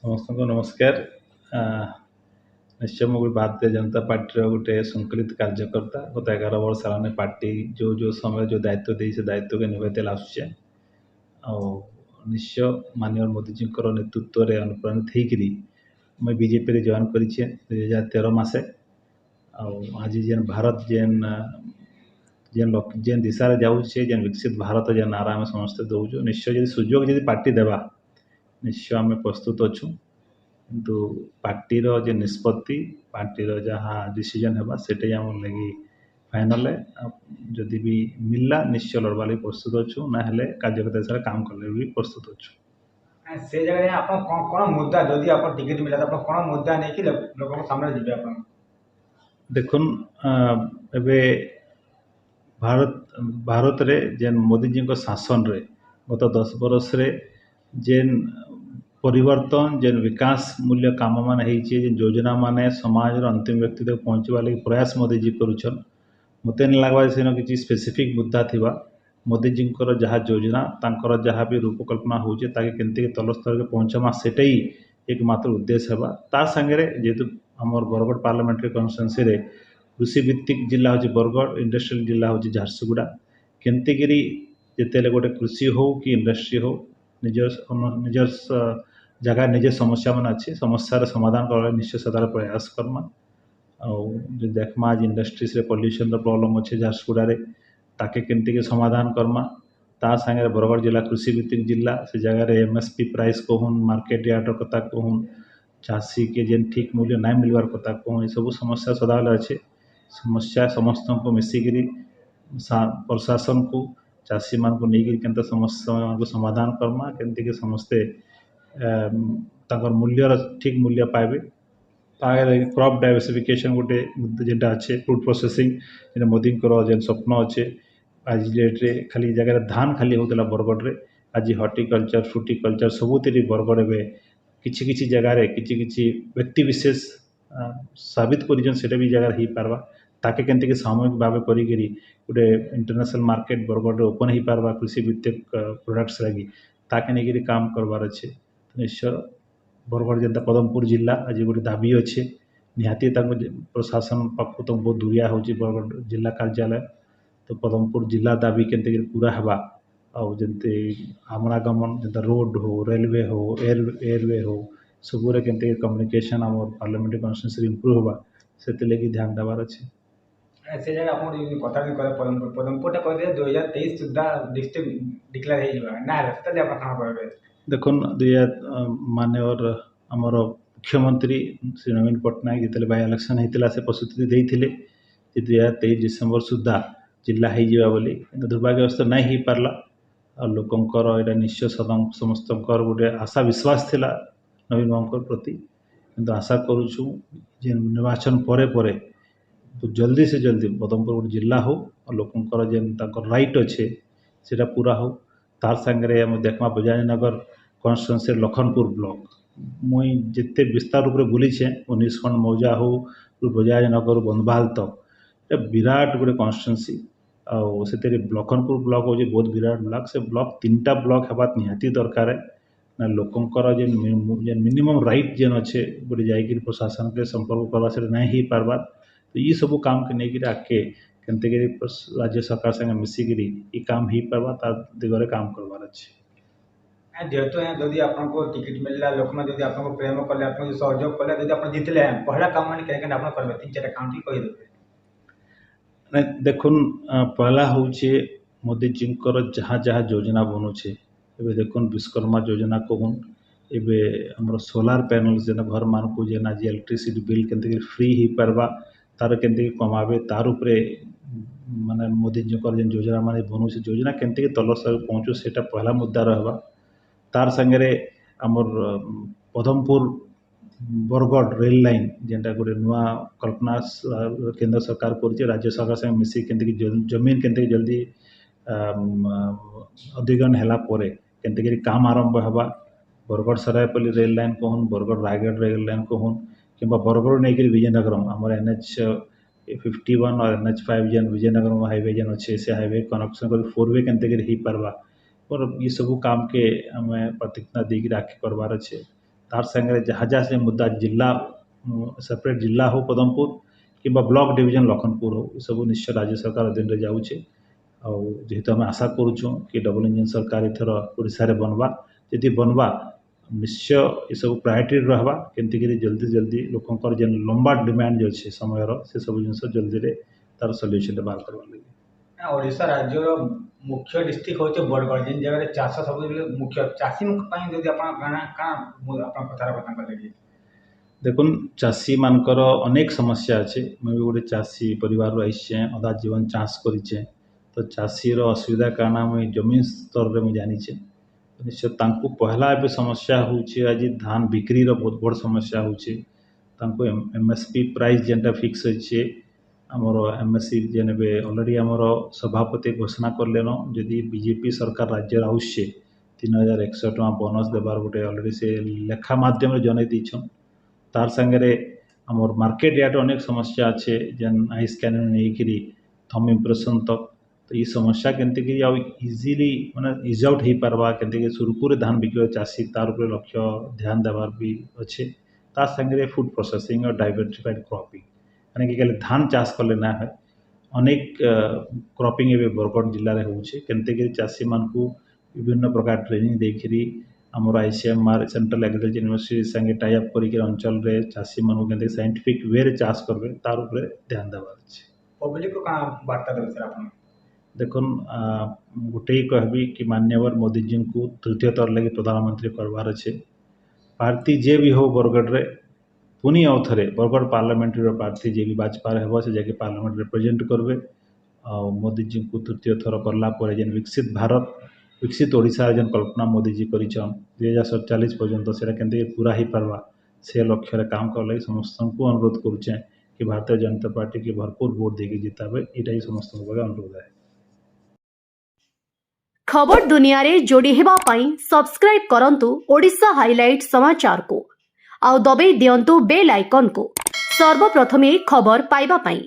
समस्त को नमस्कार। निश्चय मुझे भारतीय जनता पार्टी गोटे संकलित कार्यकर्ता गत 11 वर्ष आने पार्टी जो जो समय जो दायित्व दे से दायित्व के निभाई आसुचे निश्चय माननीय मोदी जी नेतृत्व में अनुप्राणित होकर मैं बीजेपी जॉइन कर 2013 मसे आज जेन भारत जेन जेन जेन दिशा जाऊे जेन विकसित भारत जेन नारा आम समस्ते दौचु निश्चय जब सुजोग जब पार्टी देवा निश्चय आम प्रस्तुत अच्छु किंतु पार्टीर जे निष्पत्ति पार्टीर जहाँ डिसीजन है सेटे आम लगी फाइनल जदि भी मिलला निश्चय लड़वा लगी प्रस्तुत अच्छु ना कार्यकर्ता हिसाब से काम करने भी प्रस्तुत अच्छु। से जगह आप कौन मुद्दा जदि आप टिकट मिला तो आप कौन मुद्दा नहीं कि लोगों को सामने जीवे आप देखुन एबे भारत रे जेन मोदी जी को शासन रे गत 10 बरस रे जेन परिवर्तन जेन विकास मूल्य काम मान जेन योजना माने समाज रो अंतिम व्यक्ति तक पहुँचवा लगी प्रयास मोदी जी करुछन मते नहीं लगवा सेन किसी स्पेसिफिक मुद्दा थिबा मोदी जी जहाँ योजना तांकर जहाँ भी रूपकल्पना होचे ताके केंते तल स्तर के पहुँचमा सेटा ही एकमात्र उद्देश्य है ता संगे जेहेतु आमर बरगढ़ पार्लियामेंट्री कन्स्टिट्यूएंसी रे कृषि भित्तिक जिला हूँ बरगढ़ इंडस्ट्रियल जिला हूँ झारसुगुड़ा केंतिगिरी जिते गोटे कृषि हो कि इंडस्ट्री हो निजर जगह निजे समस्या मान अच्छे समस्यार समाधान कर निश्चय सदार प्रयास करमा जो देखमा आज इंडस्ट्रीज रे पॉल्यूशन प्रॉब्लम अच्छे झारसुगुड़ा ताके केंतिके समाधान करमा ता संगे बरगढ़ जिला कृषि भित्तिक जिला से जगह एमएसपी प्राइस कहून मार्केट यार्ड कथा कहून चाषी के जेन ठीक मूल्य ना मिलवार कथा कहूँ सब समस्या सदाबले अच्छे समस्या समस्त को मिसिकी प्रशासन को चाषी मान को लेकिन केंता समस्या को समाधान करमा केंति के समस्ते मूल्यर ठीक मूल्य पाइबे क्रॉप डाइवर्सिफिकेशन गोटे जेटा अच्छे फूड प्रोसेसिंग जेटा मोदी जेन स्वप्न अच्छे आज डेट्रे खाली जगह धान खाली होता बरगढ़ रे आज हॉर्टिकल्चर फ्रुटिकल्चर सबुति बरगढ़ ए किछि किछि जगार किछि व्यक्ति विशेष साबित कर भी जगह हो पार्बा ताके केंतिके सामूहिक भाव करी गोटे इंटरनेशनल मार्केट बरगढ़ ओपन हो पार्बा कृषि भित्तिक प्रोडक्ट्स लगी ताके नहीं काम करवार अच्छे निश्चय बरगढ़ जेनता पदमपुर जिला आज गोटे दाबी अच्छे निहाती प्रशासन पाख तो बहुत दूरिया हो बरगढ़ जिला कार्यालय तो पदमपुर जिला दाबी केंते पूरा हवा आउ जमती आमनागमन जैसे रोड हो रेलवे हो एयरवे हो सबूरे केंते कम्युनिकेशन आम पार्लियामेंट्री कन्स्टिट्यूएंसी इंप्रूव होगा से ध्यान देवार अच्छे से जगह आप कथा भी कहे पदमपुर कह 2023 सुधा डिस्ट्रिक्ट डिक्लेयर ना आप देखुन माननीय आमर मुख्यमंत्री श्री नवीन पट्टनायक जिते बाय इलेक्शन होता से प्रतिश्रुति देते 2023 डिसेम्बर सुधा जिला हो बोली दुर्भाग्यवश नहीं हो पार्ला लोकंर यहाँ निश्चय समस्त गोटे आशा विश्वास थिला नवीन बाबू प्रति किंतु आशा करुचु निर्वाचन परे परे तो जल्दी से जल्दी पदमपुर गोटे जिला हो और लोकंर जेन राइट अच्छे से पूरा हो तार सांगे आम देखमा बजाजनगर कन्स्टिट्यूएंसी लखनपुर ब्लॉक मुई जिते विस्तार रूप से बुलीचे 19 खंड मौजा हो बजाजनगर बंधवाल तक विराट गोटे कन्स्टिट्यूएंसी से लखनपुर ब्लॉक हूँ बहुत विराट ब्लॉक से ब्लॉक 3टा ब्लॉक हवा निहाती दरकार ना लोकंर जेन मिनिमम राइट जेन अच्छे गोटे जाकि प्रशासन के संपर्क करवा से नहीं हो पार्बा तो ये सब काम के नहीं आगे केंते राज्य सरकार संगे मिसिकी ये काम हो पार्बा तार दिगरे काम करवार अच्छे जेहेतु जदि आपको टिकट मिलला लोक मैंने जब आपको प्रेम कले आप सहयोग कले जब आप जीतले पहला काम मैंने क्या करेंगे 3-4 काम कहीदेवे देखुन पहला हूँ मोदी जी जहाँ जहाँ योजना बनूचे ए देखुन विश्वकर्मा योजना कहून एम सोलार पैनल जेन घर मान को जेन आज इलेक्ट्रिसिटी बिल के फ्री हो पार्बा तार के कमावे तार उपरे माने मोदी जी जेन योजना मान बनूचे योजना के तल स्तर पहुँचू से पहला मुद्दा रहा तार संगे आमर पदमपुर बरगढ़ रेल लाइन जेनटा गोटे नुआ कल्पना केंद्र सरकार कर राज्य सरकार संगे मिसी के जमीन के जल्दी अधिग्रहण है के काम आरंभ हवा बरगढ़ सरायपल्ली रेल लाइन कहून बरगढ़ रायगढ़ रेल लाइन कहून कि बरगढ़ नहीं विजयनगरम आम NH 51 और NH 5 जेन विजयनगरम हाईवे जेन अच्छे से हाईवे कनेक्शन कर 4 वे के हो पार्बा और ये सब काम के आम प्रतिज्ञा देकर आगे करवार अच्छे तार संगे जहाँ जहाँ से मुद्दा जिला सेपरेट जिला हो पदमपुर कि ब्लॉक डिवीजन लखनपुर हो सब निश्चय राज्य सरकार अधीन रे जाऊँचे जेहेतु आम आशा करुँ कि डबल इंजन सरकार एथर ओडिशा रे बनवा जदि बनवा निश्चय ये सब प्रायोरिटी रहबा केमती जल्दी जल्दी लोकंकर जेन लंबा डिमांड जो अच्छे समय से सब जिन जल्दी रे तार सॉल्यूशन बाहर करवा लगे ओडिशा राज्यर मुख्य डिस्ट्रिक्ट होचे बरगढ़ जिन जगह चाष सब मुख्य चाषी जदि आप कथार बता कले देखुन चाषी मानकर अनेक समस्या अच्छे मैं भी गोटे चाषी परिवार आईचे अदा जीवन चाष करें तो चाषीर असुविधा कारण मुझे जमीन स्तर में मुझे जानीचे निश्चय तांकु पहला ए समस्या होची आज धान बिक्री बहुत बड़ समस्या होची तांकु एमएसपी प्राइस जेनटा फिक्स अच्छे आमर एमएसपी जेन अलरेडी आमर सभापति घोषणा करलेन जदि बीजेपी सरकार राज्य आउचे 3100 टका बोनस देवार गोटे अलरेडी से लेखा माध्यम जन दीछन तार संगे आमर मार्केट यार्ड अनेक समस्या अच्छे जेन आई स्कैन नहीं थम इम्प्रेशन तक तो ये समस्या केमती इजिली माने इज आउट हो पार्बा केमती सुरखुरे धान बिक चाषी तार उपर लक्ष्य ध्यान देवार भी अच्छे तार संगे फूड प्रोसेसिंग और डाइवर्सिफाइड क्रॉपिंग यानी कि खाली धान चाष कले ना है अनेक क्रॉपिंग ए बरगढ़ जिले में होचे केमती चाषी मानू विभिन्न प्रकार ट्रेनिंग देकरी आमर आईसीएमआर सेंट्रल एग्रीकल्चर यूनिवर्सिटी संगे टाई अप करके अंचल रे चाषी मानू केमती साइंटिफिक वे रे चाष करबे तार ऊपर ध्यान देवार अच्छे पब्लिक को कहाँ वार्ता देवे सर आप देखुन गोटे ही कहबी कि मान्यवर मोदी जी को तृतीय थर लगे प्रधानमंत्री करवार अच्छे प्रार्थी जे भी हो बरगढ़ रे पुनी आउ थे बरगढ़ पार्लियामेंट्री प्रार्थी जे भी बाजपार हे से जाके पार्लियामेंट रिप्रेजेंट करेंगे मोदी जी को तृतीय थर कलापर जेन विकसित भारत विकसित ओडिशा जेन कल्पना मोदी जी कर 2047 पर्यंत से केमती पूरा हो पार्बा से लक्ष्य काम कर लगे समस्त को अनुरोध करुचे कि भारतीय जनता पार्टी की भरपूर वोट देके जिताबे यहाँ ही समस्त अनुरोध है। खबर दुनिया रे जोड़ी हेबा पाई सब्सक्राइब करंतु ओडिशा हाइलाइट समाचार को आउ दबे दियंतु बेल आइकन को सर्वप्रथमे खबर पाइबा पाई।